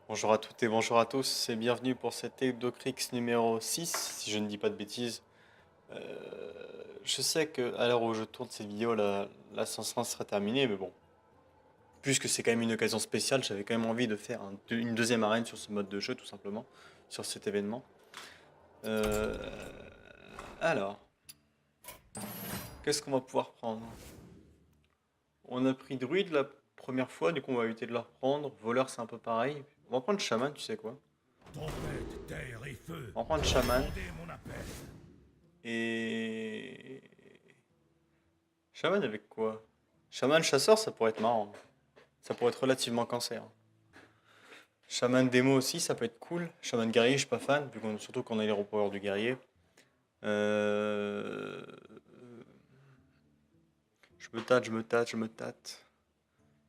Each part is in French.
Bonjour à toutes et bonjour à tous et bienvenue pour cet Eudocrix numéro 6, si je ne dis pas de bêtises. Je sais que à l'heure où je tourne cette vidéo, l'ascension sera terminée, mais bon, puisque c'est quand même une occasion spéciale, j'avais quand même envie de faire une deuxième arène sur ce mode de jeu, tout simplement, sur cet événement. Euh, alors, qu'est-ce qu'on va pouvoir prendre? On a pris druide la première fois, du coup on va éviter de la reprendre. Voleur c'est un peu pareil. On va prendre chaman, tu sais quoi? Tempête, terre et feu, On va prendre chaman. entendez mon appel. Et chaman avec quoi? Chaman chasseur, ça pourrait être marrant. Ça pourrait être relativement cancer. Chaman démo aussi, ça peut être cool. Chaman guerrier, je suis pas fan, surtout qu'on a les repowers du guerrier. Euh, Je me tâte, je me tâte, je me tâte.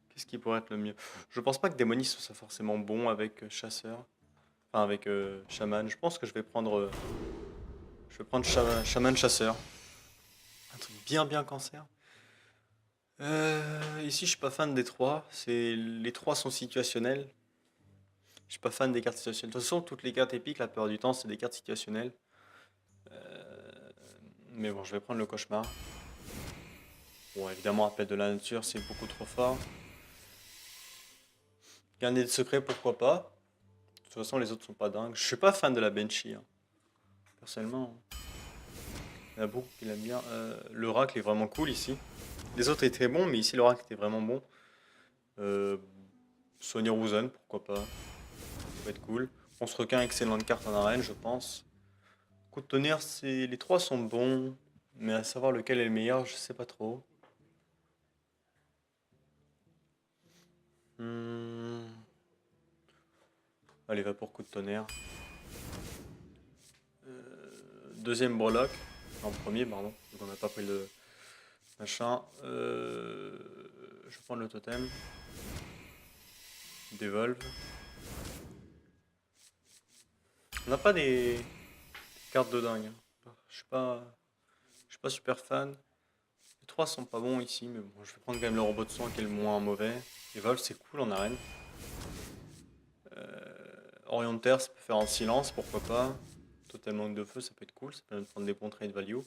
Qu'est-ce qui pourrait être le mieux? Je pense pas que démoniste soit forcément bon avec chasseur. Enfin, avec chaman. Je pense que je vais prendre chaman chasseur. Un truc bien cancer. Ici, je suis pas fan des trois. Les trois sont situationnels. Je suis pas fan des cartes situationnelles. De toute façon, toutes les cartes épiques, la plupart du temps, c'est des cartes situationnelles. Mais bon, je vais prendre le cauchemar. Bon, évidemment, appel de la nature, c'est beaucoup trop fort. Garder de secret, pourquoi pas. De toute façon, les autres sont pas dingues. Je suis pas fan de la Banshee, hein, personnellement. Il y en a beaucoup qui l'aiment bien. L'oracle est vraiment cool ici. Les autres étaient bons, mais ici, l'oracle était vraiment bon. Euh, Soigner Wozen, pourquoi pas. Ça peut être cool. On se requin, excellente carte en arène, je pense. Coup de tonnerre, les trois sont bons, mais à savoir lequel est le meilleur, je sais pas trop. Hmm. Allez, va pour coup de tonnerre. Deuxième breloque. En premier, pardon. Donc on n'a pas pris le machin. Je vais prendre le totem. Dévolve. On n'a pas des cartes de dingue, hein. Je suis pas super fan. Les trois sont pas bons ici, mais bon, je vais prendre quand même le robot de soin qui est le moins mauvais. Dévolve, c'est cool en arène. Orientaire, ça peut faire en silence, pourquoi pas. Total manque de feu, ça peut être cool, ça permet de prendre des bons trade value. En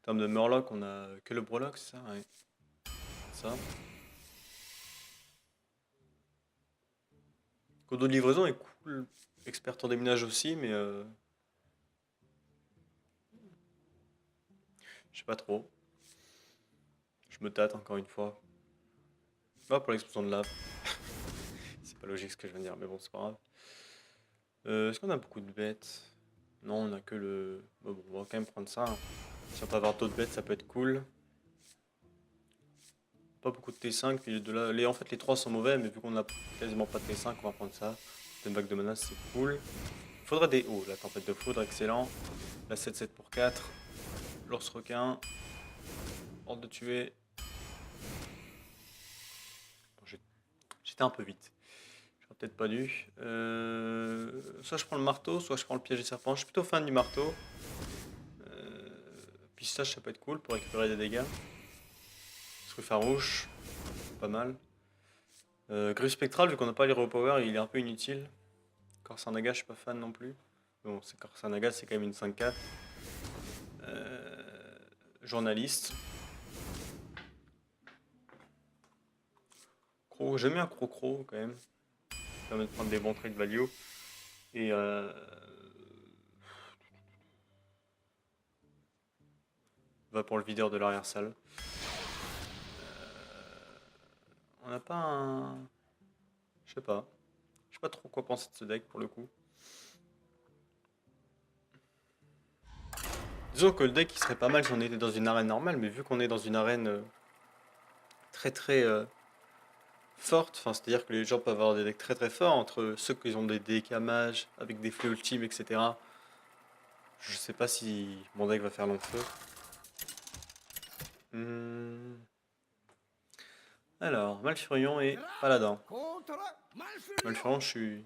termes de Murloc, on a que le Breloque, c'est ça? Ouais, ça. Codo de livraison est cool. Expert en déminage aussi, mais je sais pas trop. Je me tâte encore une fois. Pas pour l'explosion de lave. C'est pas logique ce que je viens de dire, mais bon, c'est pas grave. Est-ce qu'on a beaucoup de bêtes? Non, on a que le. Bon, on va quand même prendre ça, hein. Si on peut avoir d'autres bêtes, ça peut être cool. Pas beaucoup de T5, puis en fait les trois sont mauvais, mais vu qu'on a quasiment pas de T5, on va prendre ça. Une vague de menace, c'est cool. Il faudra des. Oh, la tempête de foudre, excellent. La 7-7 pour 4. L'ours requin. Hors de tuer. Bon, j'étais un peu vite. J'aurais peut-être pas dû. Soit je prends le marteau, soit je prends le piège des serpents. Je suis plutôt fan du marteau. Pistache, ça peut être cool pour récupérer des dégâts. Truc farouche, pas mal. Grue spectrale, vu qu'on n'a pas les repower, il est un peu inutile. Corsanaga, je suis pas fan non plus. Bon, c'est Corsanaga, c'est quand même une 5-4. Journaliste. J'aime bien Crocro quand même. Ça permet de prendre des bons trades value. Et va pour le videur de l'arrière-salle. On n'a pas un. Je sais pas. Je sais pas trop quoi penser de ce deck pour le coup. Disons que le deck il serait pas mal si on était dans une arène normale, mais vu qu'on est dans une arène très forte, enfin, c'est-à-dire que les gens peuvent avoir des decks très forts entre ceux qui ont des décamages avec des flux ultimes, etc. Je sais pas si mon deck va faire long feu. Hmm. Alors, Malfurion et Paladin. Contre Malfurion. Malfurion, je suis.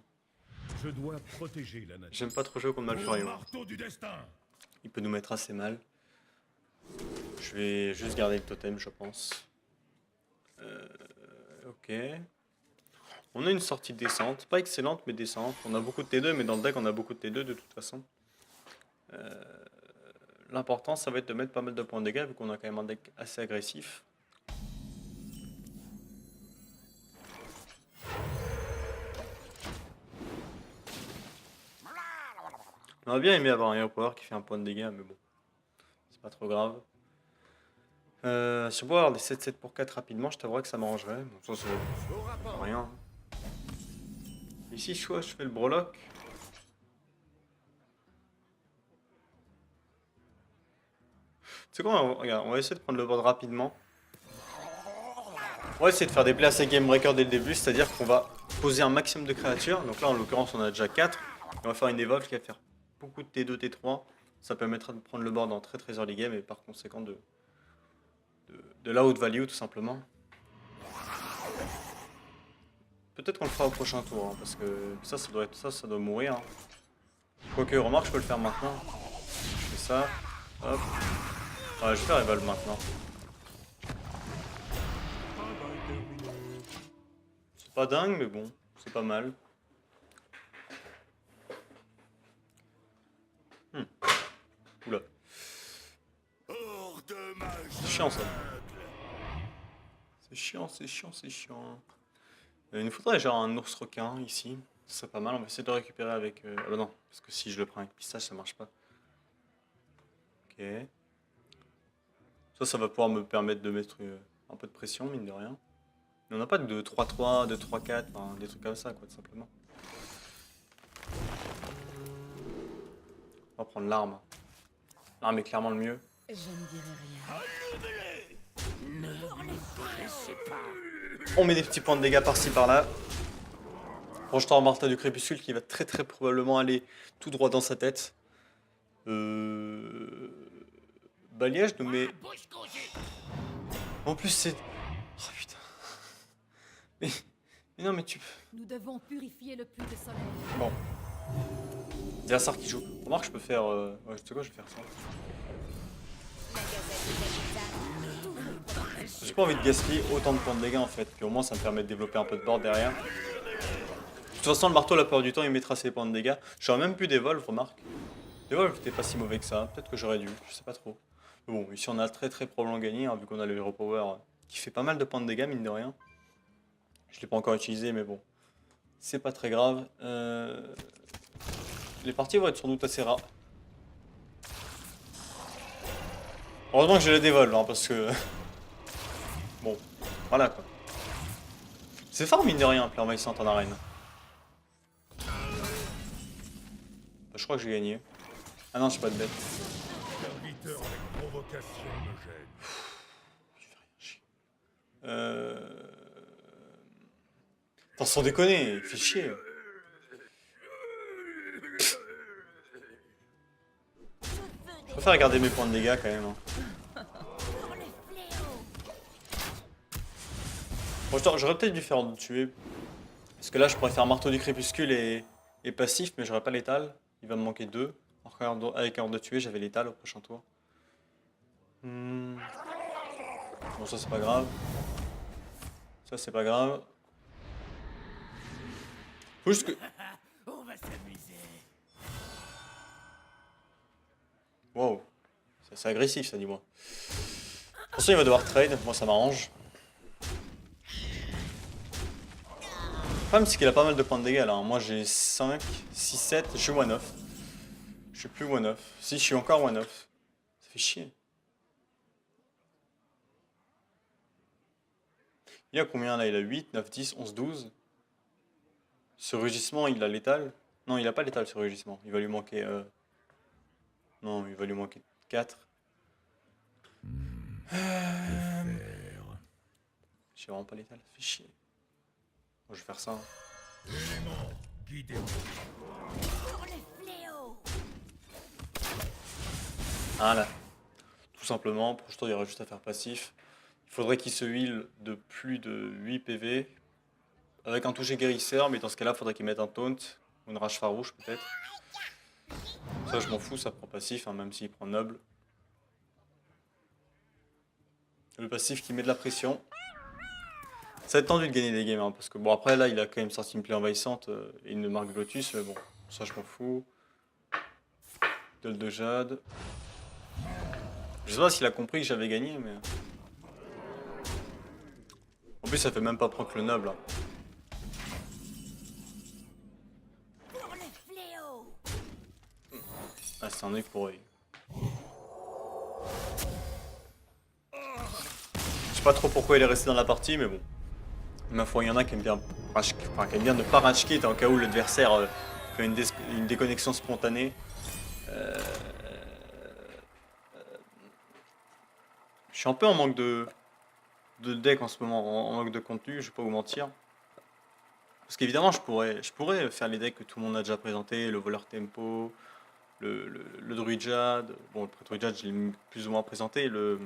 Je dois protéger la nature. J'aime pas trop jouer contre Au Malfurion. marteau du destin. Il peut nous mettre assez mal. Je vais juste garder le totem, je pense. Ok. On a une sortie descente, pas excellente mais décente. On a beaucoup de T2 mais dans le deck on a beaucoup de T2 de toute façon. L'important ça va être de mettre pas mal de points de dégâts vu qu'on a quand même un deck assez agressif. On aurait bien aimé avoir un Hero Power qui fait un point de dégâts mais bon, c'est pas trop grave. Si on peut avoir des 7-7 pour 4 rapidement, je t'avouerais que ça m'arrangerait. Bon, ça c'est rien. Ici, soit je fais le Brolock. C'est quoi, regarde, on va essayer de prendre le board rapidement. On va essayer de faire des plays assez game breaker dès le début, c'est-à-dire qu'on va poser un maximum de créatures. Donc là, en l'occurrence, on a déjà 4. Et on va faire une evolve qui va faire beaucoup de T2, T3. Ça permettra de prendre le board en très très early game et par conséquent de la haute value tout simplement. Peut-être qu'on le fera au prochain tour, hein, parce que ça doit être ça doit mourir. Hein. Quoique, remarque, je peux le faire maintenant. Je fais ça, hop. Ouais, je vais faire evolve maintenant. C'est pas dingue, mais bon, c'est pas mal. Oula. C'est chiant ça. C'est chiant, c'est chiant, c'est chiant. Il nous faudrait genre un ours requin ici. Ce serait pas mal, on va essayer de le récupérer avec... Ah bah non, parce que si je le prends avec pistache, ça marche pas. Ok. Ça va pouvoir me permettre de mettre un peu de pression, mine de rien. Mais on n'a pas de 3-3, de 3-4, enfin, des trucs comme ça, quoi, tout simplement. On va prendre l'arme. L'arme est clairement le mieux. Je ne dirai rien. On met des petits points de dégâts par-ci par-là. Projeteur Martin du Crépuscule qui va très très probablement aller tout droit dans sa tête. Balayage de mes... En plus c'est... Oh putain. Mais non mais tu... Nous devons purifier le puits de soleil. Bon. Yassar qui joue. Remarque, je peux faire... Ouais, tu sais quoi, je vais faire ça. J'ai pas envie de gaspiller autant de points de dégâts en fait. Puis au moins ça me permet de développer un peu de board derrière. De toute façon, le marteau, la plupart du temps, il mettra ses points de dégâts. J'aurais même pu dévolve, remarque. Dévolve, c'était pas si mauvais que ça. Peut-être que j'aurais dû, je sais pas trop. Mais bon, ici on a très très probablement gagné, hein, vu qu'on a le Hero Power qui fait pas mal de points de dégâts, mine de rien. Je l'ai pas encore utilisé, mais bon. C'est pas très grave. Les parties vont être sans doute assez rares. Heureusement que j'ai la dévolve, hein, parce que... Bon, voilà quoi. C'est fort, mine de rien, Player Envahissante en arène. Je crois que j'ai gagné. Ah non, je suis pas de bête. Serviteur avec provocation me gêne. Attends, sans déconner, il fait chier. Je préfère regarder mes points de dégâts quand même. Hein. Bon, j'aurais peut-être dû faire ordre de tuer. Parce que là, je pourrais faire marteau du crépuscule et passif, mais j'aurais pas létal. Il va me manquer 2. Avec ordre de tuer, j'avais létal au prochain tour. Bon, ça c'est pas grave. Ça c'est pas grave. Faut juste que... On va s'amuser. Wow. C'est assez agressif ça, dis-moi. De toute façon, il va devoir trade. Moi, ça m'arrange. Le problème, c'est qu'il a pas mal de points de dégâts là. Moi, j'ai 5, 6, 7. Je suis one-off. Je suis plus one-off. Si, je suis encore one-off. Ça fait chier. Il a combien là? Il a 8, 9, 10, 11, 12. Ce rugissement, il a létal? Non, il a pas létal ce rugissement. Il va lui manquer... Non, il va lui manquer 4. J'ai vraiment pas létal, ça fait chier. Bon, je vais faire ça. Élément, guidez-moi. Voilà. Tout simplement, pour l'instant, il y aura juste à faire passif. Il faudrait qu'il se heal de plus de 8 PV. Avec un toucher guérisseur, mais dans ce cas-là, il faudrait qu'il mette un taunt. Ou une rage farouche peut-être. Ça, je m'en fous, ça prend passif, hein, même s'il prend noble. Le passif qui met de la pression. Ça va être tendu de gagner des games, hein, parce que bon, après là, il a quand même sorti une plaie envahissante et une marque de Lotus, mais bon, ça je m'en fous. Gueule de Jade. Je sais pas s'il a compris que j'avais gagné, mais. En plus, ça fait même pas proc le noble. Hein. Pour le fléau. Ah, c'est un œil pour œil. Je sais pas trop pourquoi il est resté dans la partie, mais bon. Ma foi, il y en a qui aiment bien, enfin, qui aiment bien ne pas rage quit en cas où l'adversaire fait une déconnexion spontanée. Euh, Je suis un peu en manque de deck en ce moment, en manque de contenu, je vais pas vous mentir. Parce qu'évidemment, je pourrais faire les decks que tout le monde a déjà présenté, le voleur tempo, le druide jade. Bon, le prêtre jade, je l'ai plus ou moins présenté, le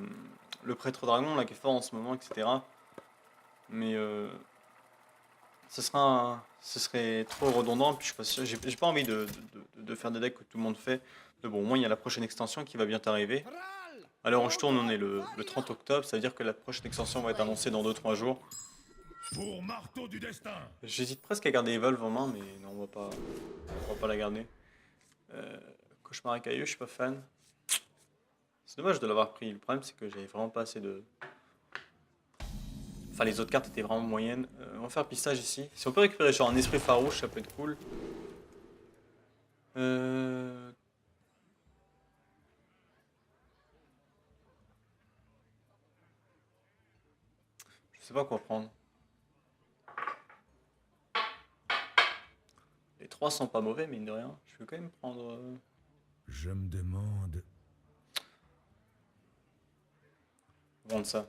prêtre dragon, là, qui est fort en ce moment, etc. Mais ce serait trop redondant, puis je suis pas sûr- j'ai pas envie de faire des decks que tout le monde fait. Mais bon, au moins, il y a la prochaine extension qui va bientôt arriver. Alors, où je tourne, on est le 30 octobre, ça veut dire que la prochaine extension va être annoncée dans 2-3 jours. Pour marteau du destin. J'hésite presque à garder Evolve en main, mais non, on va pas la garder. Euh, Cauchemar écailleux, je suis pas fan. C'est dommage de l'avoir pris. Le problème, c'est que j'avais vraiment pas assez de. Enfin, les autres cartes étaient vraiment moyennes. On va faire pistage ici. Si on peut récupérer genre un esprit farouche, ça peut être cool. Euh... Je sais pas quoi prendre. Les trois sont pas mauvais, mine de rien. Je vais quand même prendre. Je me demande. Prendre ça.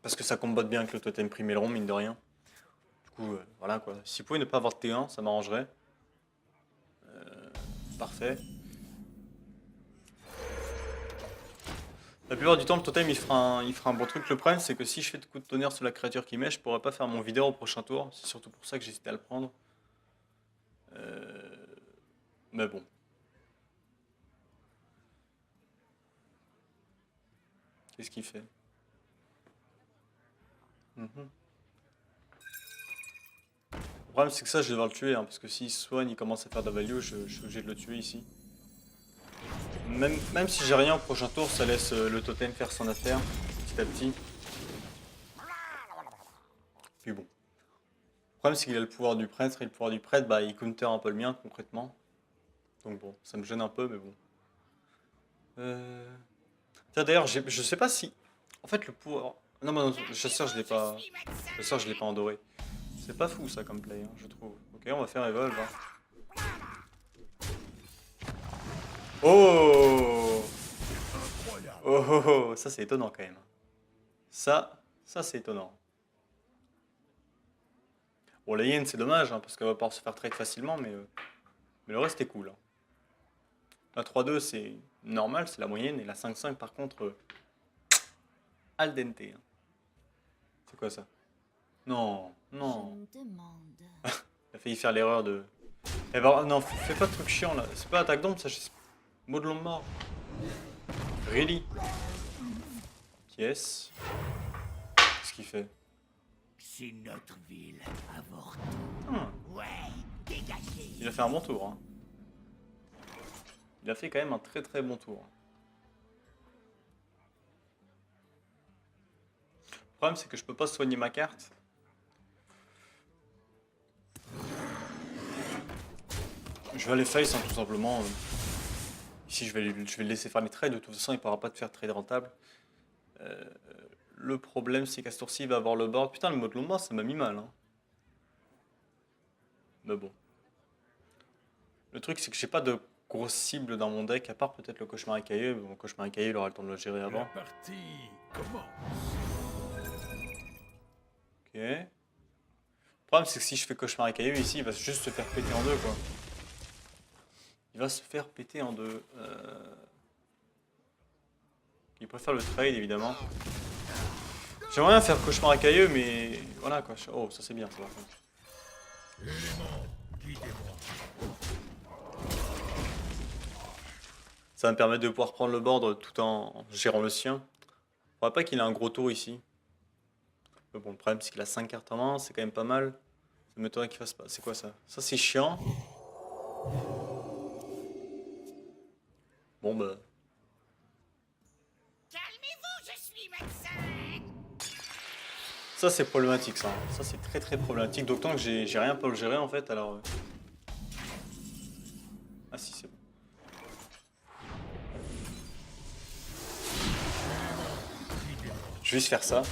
Parce que ça combatte bien avec le totem priméron, mine de rien. Du coup, voilà quoi. Si vous pouvez ne pas avoir de T1, ça m'arrangerait. Parfait. La plupart du temps, le totem il fera un bon truc. Le problème, c'est que si je fais de coups de tonnerre sur la créature qui met, je pourrais pas faire mon vidéo au prochain tour. C'est surtout pour ça que j'hésitais à le prendre. Euh, Mais bon. Qu'est-ce qu'il fait? Mhm. Le problème, c'est que ça, je vais devoir le tuer. Hein, parce que s'il se soigne, il commence à faire de la value, je suis obligé de le tuer ici. Même si j'ai rien au prochain tour, ça laisse le totem faire son affaire, petit à petit. Puis bon. Le problème, c'est qu'il a le pouvoir du prêtre, et le pouvoir du prêtre, bah, il counter un peu le mien, concrètement. Donc bon, ça me gêne un peu, mais bon. Tiens, d'ailleurs, je sais pas si... En fait, le pouvoir... Non, mais non, le chasseur, je l'ai pas... Le chasseur, je l'ai pas endoré. C'est pas fou, ça, comme play, hein, je trouve. Ok, on va faire Evolve. Hein. Oh oh, oh, oh, ça, c'est étonnant, quand même. Ça c'est étonnant. Bon, la Yen, c'est dommage, hein, parce qu'elle va pouvoir se faire trade facilement, mais le reste est cool. Hein. La 3-2, c'est normal, c'est la moyenne, et la 5-5, par contre, al dente. Hein. C'est quoi ça? Non, non. Je me demande. Il a failli faire l'erreur de... Eh ben, non, fais pas de trucs chiants, là. C'est pas attaque d'ombre, ça, mot de l'ombre mort. Really? Qui est-ce? Qu'est-ce qu'il fait? C'est notre ville, avorton. Hmm, Ouais, dégagez. Il a fait un bon tour. Hein. Il a fait quand même un très très bon tour. Le problème, c'est que je peux pas soigner ma carte. Je vais aller face, hein, tout simplement. Ici, je vais le laisser faire les trades. De toute façon, il ne pourra pas te faire trade rentable. Le problème, c'est qu'à ce tour-ci, il va avoir le board. Putain, le mode Lomba, ça m'a mis mal. Hein. Mais bon. Le truc, c'est que j'ai pas de grosse cible dans mon deck, à part peut-être le cauchemar écailleux. Mon cauchemar écailleux, il aura le temps de le gérer La avant. partie commence. Ok. Le problème, c'est que si je fais cauchemar écailleux ici, il va juste se faire péter en deux, quoi. Il va se faire péter en deux. Il préfère le trade, évidemment. J'aimerais bien faire cauchemar écailleux, mais voilà quoi. Oh, ça c'est bien, ça par contre. Élément, guidez-moi. Ça va me permettre de pouvoir prendre le board tout en gérant le sien. Faudrait pas qu'il ait un gros tour ici. Mais bon, le problème c'est qu'il a 5 cartes en main, c'est quand même pas mal. Ça m'étonnerait qu'il fasse pas. C'est quoi ça? Ça c'est chiant. Bon bah. Calmez-vous, je suis médecin. Ça c'est problématique ça. Ça c'est très problématique. D'autant que j'ai rien pour le gérer en fait alors. Ah si c'est bon. Je vais juste faire ça.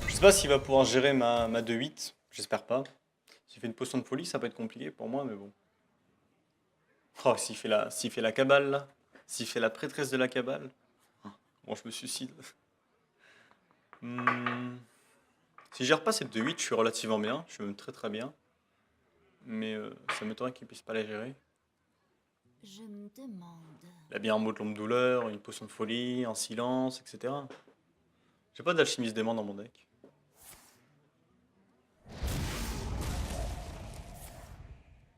Je sais pas s'il va pouvoir gérer ma 2-8. J'espère pas. S'il fait une potion de folie, ça peut être compliqué pour moi, mais bon. Oh, s'il fait la cabale là. S'il fait la prêtresse de la cabale. Bon, je me suicide. Si je gère pas cette 2-8, je suis relativement bien. Je suis même très bien. Mais ça m'étonnerait qu'il puisse pas la gérer. Je me demande. Il a bien un mot de l'ombre douleur, une potion de folie, un silence, etc. J'ai pas d'alchimiste dément dans mon deck.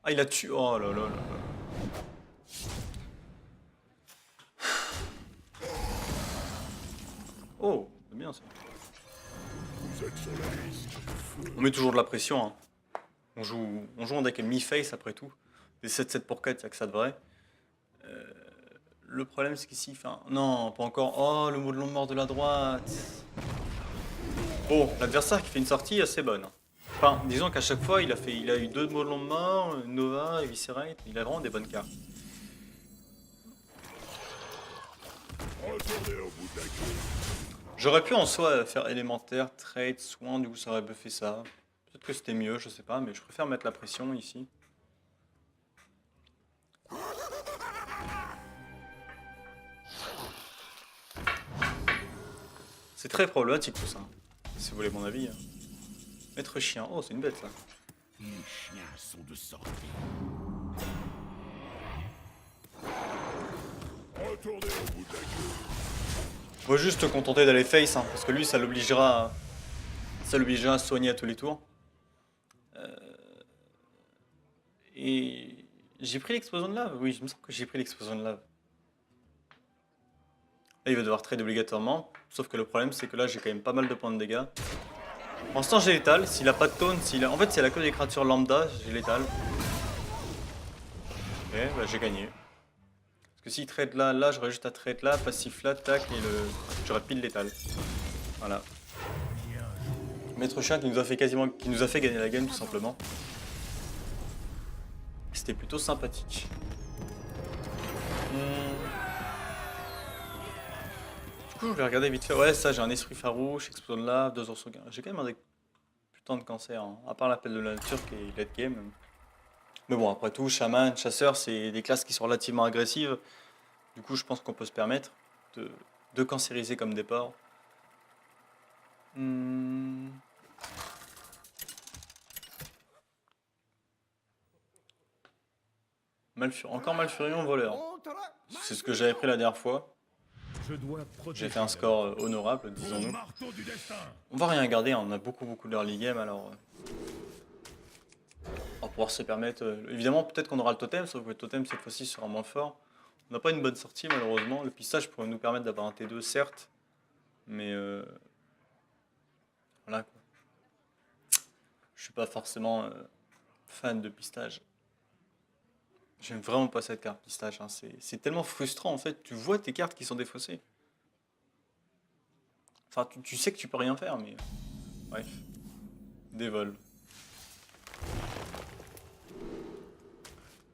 Ah, il a tué. Oh là là là là. Oh, c'est bien ça. Vous êtes sur la liste. On met toujours de la pression. Hein. On joue en deck mi-face après tout. Des 7-7 pour 4, y'a que ça de vrai. Le problème c'est qu'ici il fait un... Non, pas encore. Oh, le mot de l'ombre de la droite. Bon, l'adversaire qui fait une sortie assez bonne. Enfin, disons qu'à chaque fois, il a eu 2 mots de l'ombre mort, Nova, Eviscerate. Il a vraiment des bonnes cartes. Retournez au bout de la queue. J'aurais pu en soi faire élémentaire, trade, soin, du coup ça aurait buffé ça. Peut-être que c'était mieux, je sais pas, mais je préfère mettre la pression ici. C'est très problématique tout ça, si vous voulez mon avis. Hein. Maître chien, oh c'est une bête ça. Les chiens sont de sortie. Retournez au bout de la queue. Faut juste te contenter d'aller face, hein, parce que lui ça l'obligera à soigner à tous les tours. Et j'ai pris l'explosion de lave, oui, je me sens que j'ai pris l'explosion de lave. Là il va devoir trade obligatoirement, sauf que le problème c'est que là j'ai quand même pas mal de points de dégâts. Pour l'instant j'ai l'étal, s'il a pas de taunt, en fait s'il a que des créatures lambda, j'ai l'étal. Ok, bah j'ai gagné. Parce que s'il trade là, j'aurais juste à trade là, passif là, tac, et j'aurais pile l'étal. Voilà. Maître chien qui nous a fait gagner la game tout simplement. C'était plutôt sympathique. Du coup, je vais regarder vite fait. Ouais, ça, j'ai un esprit farouche, explosion de lave, 2 ours. J'ai quand même un deck putain de cancer, hein. À part l'appel de la nature qui est late game. Mais bon, après tout, chaman, chasseur, c'est des classes qui sont relativement agressives. Du coup, je pense qu'on peut se permettre de cancériser comme départ. Encore Malfurion voleur. C'est ce que j'avais pris la dernière fois. J'ai fait un score honorable, disons-nous. On va rien garder, hein. On a beaucoup d'early game, alors on va pouvoir se permettre... évidemment, peut-être qu'on aura le totem, sauf que le totem, cette fois-ci, sera moins fort. On n'a pas une bonne sortie, malheureusement. Le pistage pourrait nous permettre d'avoir un T2, certes, mais... voilà, quoi. Je suis pas forcément fan de pistage. J'aime vraiment pas cette carte pistage, hein. C'est tellement frustrant en fait, tu vois tes cartes qui sont défaussées. Enfin, tu sais que tu peux rien faire, mais... Bref. Dévol.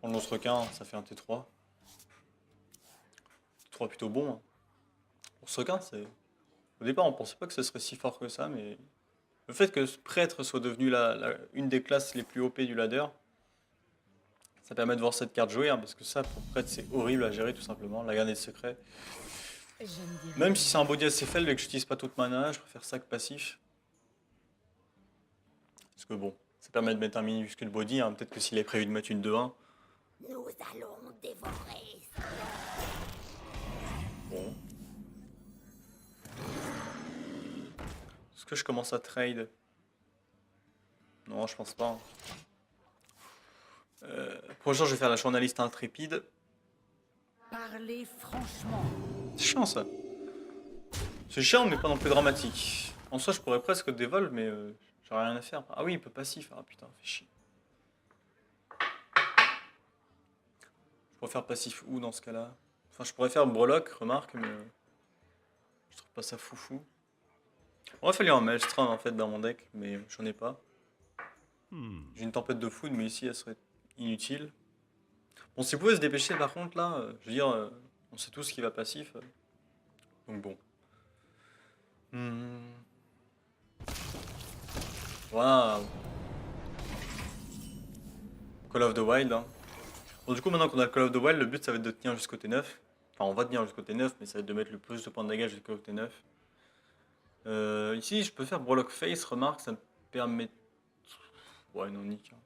On lance requin, ça fait un T3. T3 plutôt bon. Hein. Pour ce requin, c'est... Au départ, on pensait pas que ce serait si fort que ça, mais... Le fait que ce prêtre soit devenu une des classes les plus OP du ladder, ça permet de voir cette carte jouer, hein, parce que ça, pour prêtre, c'est horrible à gérer tout simplement. La garde des secrets. Même si c'est un body assez faible et que j'utilise pas toute mana, je préfère ça que passif. Parce que bon, ça permet de mettre un minuscule body, hein. Peut-être que s'il est prévu de mettre une 2-1. Nous allons dévorer. Bon. Est-ce que je commence à trade? Non, je pense pas. Pour le jour, je vais faire la journaliste intrépide. Parlez franchement. C'est chiant ça. C'est chiant, mais pas non plus dramatique. En soi, je pourrais presque dévol, mais j'aurais rien à faire. Ah oui, il peut passif. Ah putain, fait chier. Je pourrais faire passif où dans ce cas-là? Enfin, je pourrais faire breloque, remarque, mais je trouve pas ça foufou. On va falloir un maelstrom en fait dans mon deck, mais j'en ai pas. J'ai une tempête de foudre, mais ici elle serait inutile. Bon, si vous pouvez se dépêcher par contre là, je veux dire, on sait tous qui va passif. Donc bon. Waouh. Call of the Wild. Hein. Bon, du coup, maintenant qu'on a le Call of the Wild, le but ça va être de tenir jusqu'au T9. Enfin, on va tenir jusqu'au T9, mais ça va être de mettre le plus de points de dégâts jusqu'au T9. Ici, je peux faire Brolock Face, remarque, ça me permet. Ouais, non, nique. Hein.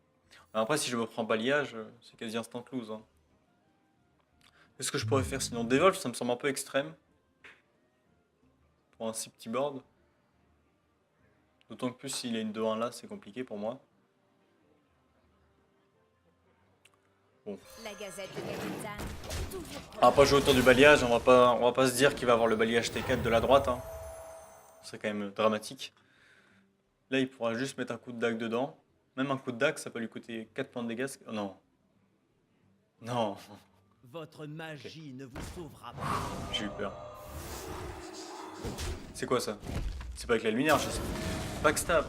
Après, si je me prends balayage, c'est quasi instant lose. Hein. Qu'est-ce que je pourrais faire sinon? Devolve, ça me semble un peu extrême. Pour un si petit board. D'autant que plus s'il a une 2-1 là, c'est compliqué pour moi. Bon. La Gazette de Capitane, toujours On va pas jouer autour du balayage, on va pas se dire qu'il va avoir le balayage T4 de la droite. Hein. Ce serait quand même dramatique. Là, il pourra juste mettre un coup de dague dedans. Même un coup de dague, ça peut lui coûter 4 points de dégâts. Oh non. Non. Votre magie ne vous sauvera pas. J'ai eu peur. C'est quoi ça? C'est pas avec la lumière, je sais. Backstab.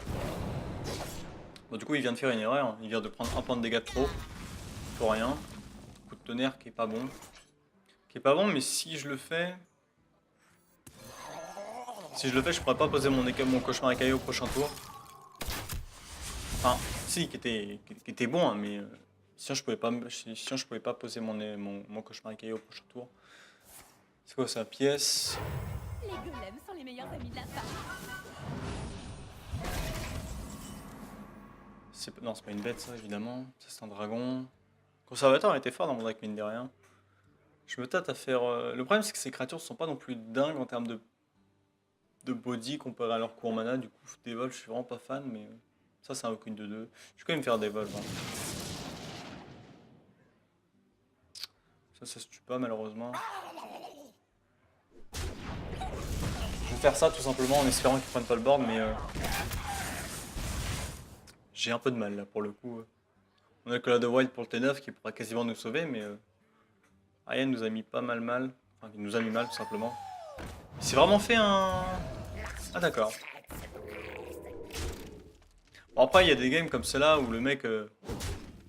Bon, du coup, il vient de faire une erreur. Hein. Il vient de prendre un point de dégâts de trop. Pour rien. Coup de tonnerre qui est pas bon. Qui est pas bon, mais si je le fais... Si je le fais, je pourrais pas poser mon cauchemar écaillé au prochain tour. Enfin, si, qui était bon, hein, mais sinon je pouvais pas poser mon cauchemar écaillé au prochain tour. C'est quoi ça? Pièce. les golems sont les meilleurs amis de la femme. Non, c'est pas une bête ça, évidemment. Ça, c'est un dragon. Conservateur était fort dans mon deck, mine de rien. Je me tâte à faire... Le problème, c'est que ces créatures sont pas non plus dingues en termes de body comparé à leur cours mana. Du coup, Devolve, je suis vraiment pas fan, mais ça, c'est un aucune de 2. Je vais quand même faire Devolve. Hein. Ça se tue pas, malheureusement. Je vais faire ça tout simplement en espérant qu'ils prennent pas le board, mais j'ai un peu de mal là pour le coup. On a le Call of the Wild pour le T9 qui pourra quasiment nous sauver, mais Ryan nous a mis pas mal. Enfin, il nous a mis mal tout simplement. Il s'est vraiment fait un... Ah d'accord. Bon après il y a des games comme cela où le mec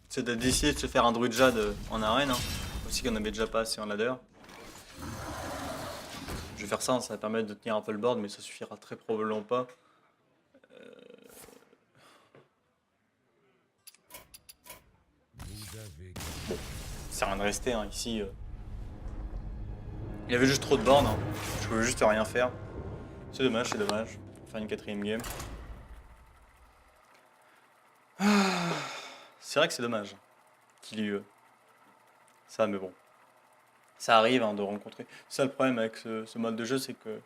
c'est de décider de se faire un druide jade en arène. Hein. Aussi qu'il n'y en avait déjà pas assez en ladder. Je vais faire ça, hein, ça va permettre de tenir un peu le board, mais ça suffira très probablement pas. Ça sert à rien de rester hein, ici. Il y avait juste trop de bornes, hein. Je pouvais juste rien faire. C'est dommage, c'est dommage. On va faire une 4ème game. C'est vrai que c'est dommage qu'il y ait eu ça, mais bon. Ça arrive hein, de rencontrer. C'est ça le problème avec ce mode de jeu, c'est que...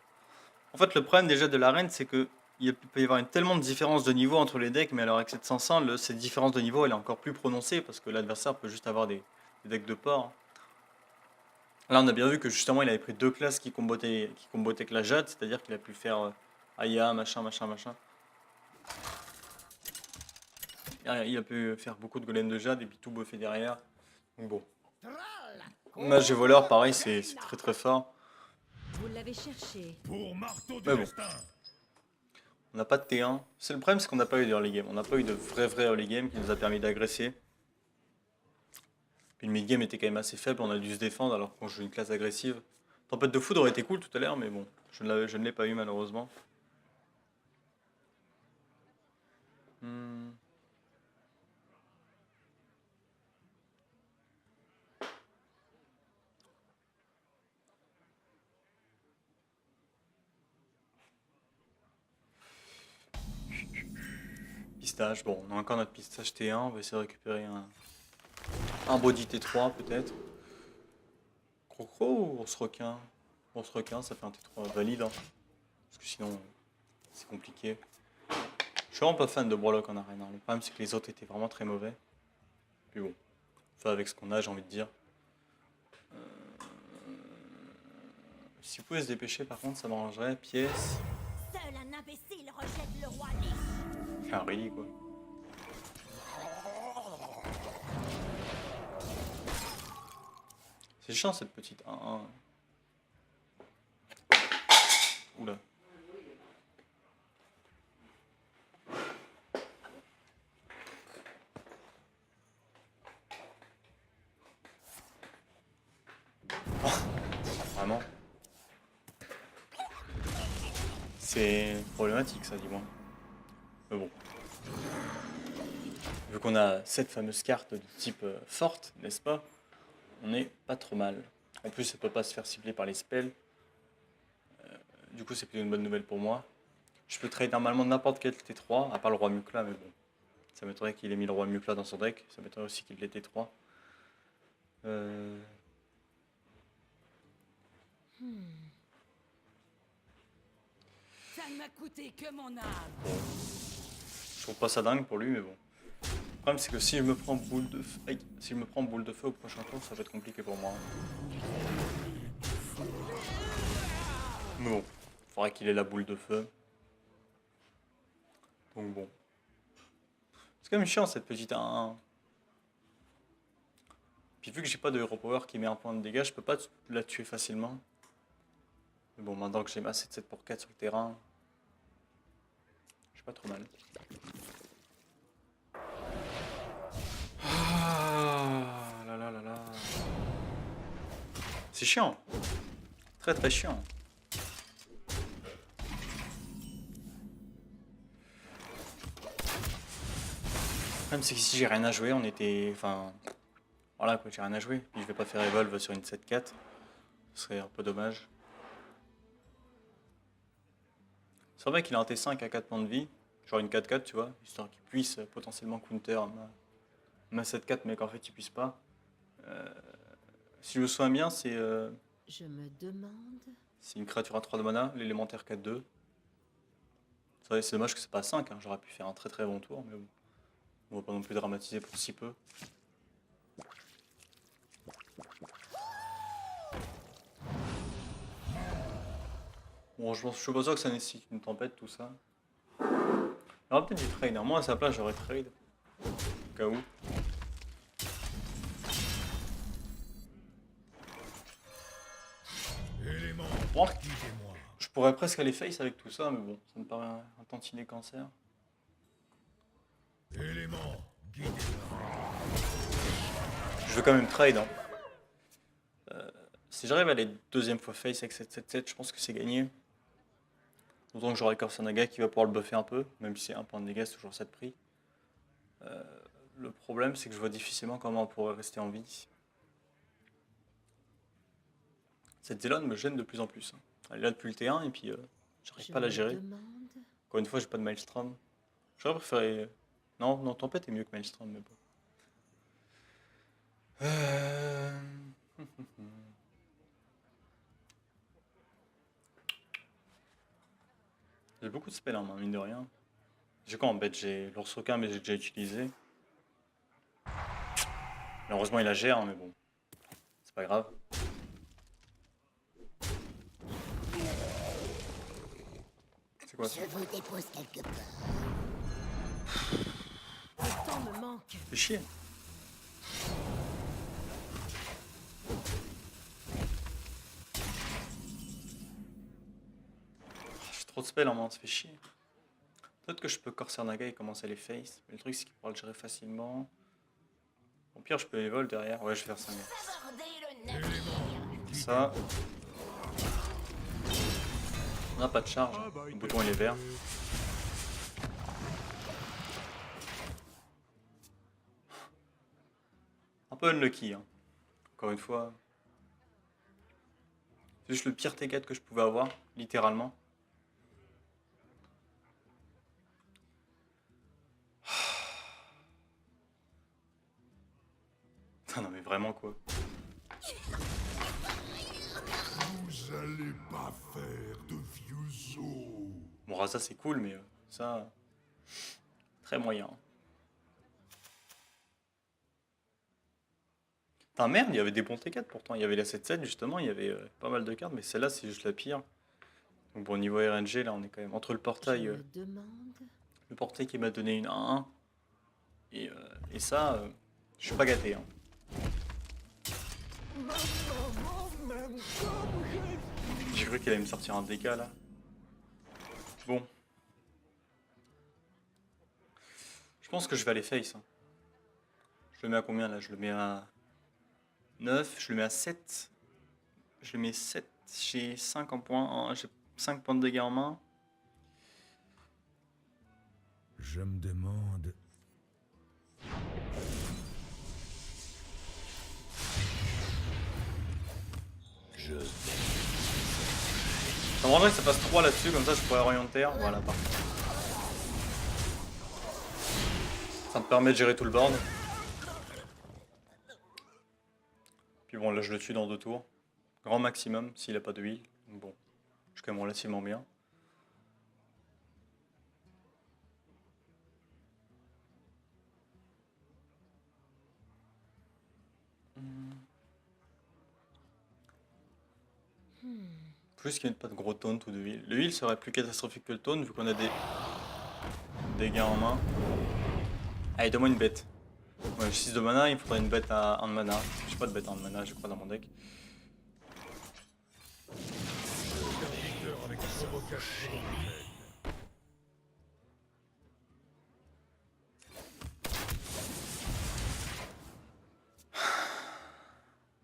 En fait, le problème déjà de l'arène, c'est que il peut y avoir tellement de différences de niveau entre les decks, mais alors avec cette 500, cette différence de niveau, elle est encore plus prononcée, parce que l'adversaire peut juste avoir des decks de port. Là, on a bien vu que justement, il avait pris 2 classes qui combattaient avec la Jade, c'est-à-dire qu'il a pu faire Aya, machin. Il a pu faire beaucoup de golems de Jade et puis tout buffer derrière. Donc bon. Mage et voleur, pareil, c'est très fort. Vous l'avez cherché. Pour marteau du Mais bon. destin. On n'a pas de T1. C'est le problème, c'est qu'on n'a pas eu de early game. On n'a pas eu de vrai early game qui nous a permis d'agresser. Puis le mid game était quand même assez faible, on a dû se défendre alors qu'on joue une classe agressive. Tempête de foudre aurait été cool tout à l'heure, mais bon, je ne l'ai pas eu malheureusement. Pistache, bon, on a encore notre pistache T1, on va essayer de récupérer un body T3 peut-être. Crocro ou ours requin? Ours requin, ça fait un T3 valide, hein. Parce que sinon, c'est compliqué. Je suis vraiment pas fan de Brolock en arène. Hein. Le problème, c'est que les autres étaient vraiment très mauvais. Puis bon, on fait avec ce qu'on a, j'ai envie de dire. Si vous pouvez se dépêcher, par contre, ça m'arrangerait. Pièce. Seul un imbécile rejette le roi Lich. Ah, really, quoi. C'est chiant cette petite 1-1. Oula. Vraiment. C'est problématique ça, dis-moi. Mais bon. Vu qu'on a cette fameuse carte de type forte, n'est-ce pas? On n'est pas trop mal. En plus, ça peut pas se faire cibler par les spells. Du coup, c'est plutôt une bonne nouvelle pour moi. Je peux trade normalement n'importe quel T3, à part le roi Mukla, mais bon. Ça m'étonnerait qu'il ait mis le roi Mukla dans son deck. Ça m'étonnerait aussi qu'il l'ait T3. Ça ne m'a coûté que mon âme. Je trouve pas ça dingue pour lui, mais bon. Le problème, c'est que si je me prends boule de feu, si je me prends boule de feu au prochain tour, ça va être compliqué pour moi. Mais bon, il faudrait qu'il ait la boule de feu. Donc bon. C'est quand même chiant cette petite 1-1. Puis vu que j'ai pas de hero power qui met un point de dégâts, je peux pas la tuer facilement. Mais bon, maintenant que j'ai ma 7-7 pour 4 sur le terrain, je suis pas trop mal. Ah là là là là. C'est chiant. Très très chiant. Le problème c'est que si j'ai rien à jouer, on était... Enfin... Voilà quoi, j'ai rien à jouer. Puis je vais pas faire Evolve sur une 7-4. Ce serait un peu dommage. C'est vrai qu'il a un T5 à 4 points de vie. Genre une 4-4 tu vois. Histoire qu'il puisse potentiellement counter ma 7-4 mais qu'en fait il puisse pas. Si je me souviens bien, c'est Je me demande... une créature à 3 de mana, l'élémentaire 4-2. C'est vrai, c'est dommage que c'est pas 5, hein. J'aurais pu faire un très très bon tour, mais bon. On va pas non plus dramatiser pour si peu. Bon, je suis pas sûr que ça nécessite une tempête, tout ça. Il y aura peut-être du trade, hein. Moi à sa place j'aurais trade. Au cas où. Élément, Bon, guidez-moi. je pourrais presque aller face avec tout ça, mais bon, ça me paraît un tantinet cancer. Élément, guidez-moi. Je veux quand même trade, hein. Si j'arrive à aller deuxième fois face avec cette 7-7, je pense que c'est gagné. D'autant que j'aurai Korsanaga qui va pouvoir le buffer un peu, même si c'est un point de dégâts, c'est toujours ça de prix. Le problème, c'est que je vois difficilement comment on pourrait rester en vie. Cette Zélone me gêne de plus en plus. Elle est là depuis le T1 et puis j'arrive pas à la gérer. Encore une fois, j'ai pas de Maelstrom. J'aurais préféré... Non, non, Tempête est mieux que Maelstrom, mais bon. J'ai beaucoup de spells en main, mine de rien. J'ai quoi en bête? J'ai l'ours requin, mais j'ai déjà utilisé. Malheureusement, il la gère, hein, mais bon. C'est pas grave. C'est quoi ça? Je vous dépose quelque part. Le temps me manque. Fais chier. J'ai trop de spells en main, ça fait chier. Peut-être que je peux Corsair Naga et commencer les face. Mais le truc, c'est qu'il pourra le gérer facilement. Au pire, je peux les vol derrière. Ouais, je vais faire ça. Ça. On n'a pas de charge. Le bouton il est vert. Un peu unlucky, hein. Encore une fois. C'est juste le pire T4 que je pouvais avoir, littéralement. Putain, non mais vraiment quoi. Vous allez pas faire de vieux os. Bon, Raza c'est cool, mais ça. Très moyen. Putain, merde, il y avait des bons T4 pourtant. Il y avait la 7-7 justement, il y avait pas mal de cartes, mais celle-là c'est juste la pire. Donc bon, niveau RNG, là on est quand même entre le portail, Je me demande. le portail qui m'a donné une 1-1 et ça, je suis pas gâté. Hein. J'ai cru qu'elle allait me sortir un DK là. Bon. Je pense que je vais aller face. Hein. Je le mets à combien là? Je le mets à 9, je le mets à 7. Je le mets 7, j'ai 5 en points, j'ai 5 points de dégâts en main. Je me demande. Ça me rendrait que ça passe 3 là-dessus, comme ça je pourrais orienter. Voilà, parfait. Ça me permet de gérer tout le board. Puis bon, là je le tue dans 2 tours. Grand maximum s'il a pas de heal. Donc bon, je suis quand même relativement bien. Plus qu'il n'y ait pas de gros taunt ou de heal. Le heal serait plus catastrophique que le taunt vu qu'on a des dégâts en main. Allez, donne-moi une bête. Ouais, 6 de mana, il me faudrait une bête à 1 de mana. J'ai pas de bête à 1 de mana, je crois, dans mon deck.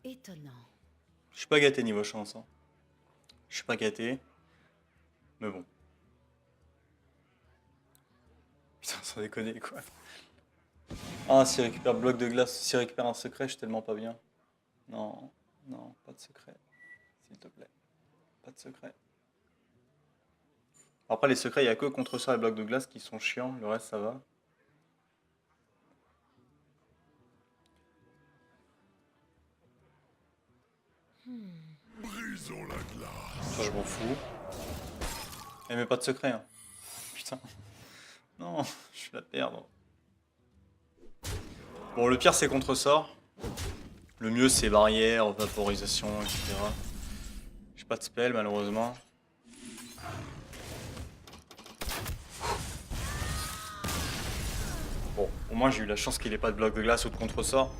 Étonnant. Je suis pas gâté niveau chance. Hein. Je suis pas gâté. Mais bon. Putain, sans déconner quoi. Ah, s'il récupère bloc de glace, s'il récupère un secret, je suis tellement pas bien. Non, non, pas de secret. S'il te plaît. Pas de secret. Après, les secrets, il n'y a que contre ça et blocs de glace qui sont chiants. Le reste, ça va. Brisons la glace. Ça, je m'en fous. Eh, mais pas de secret. Hein. Putain. Non, je vais la perdre. Bon, le pire, c'est contre-sort. Le mieux, c'est barrière, vaporisation, etc. J'ai pas de spell, malheureusement. Bon, au moins, j'ai eu la chance qu'il ait pas de bloc de glace ou de contre-sort.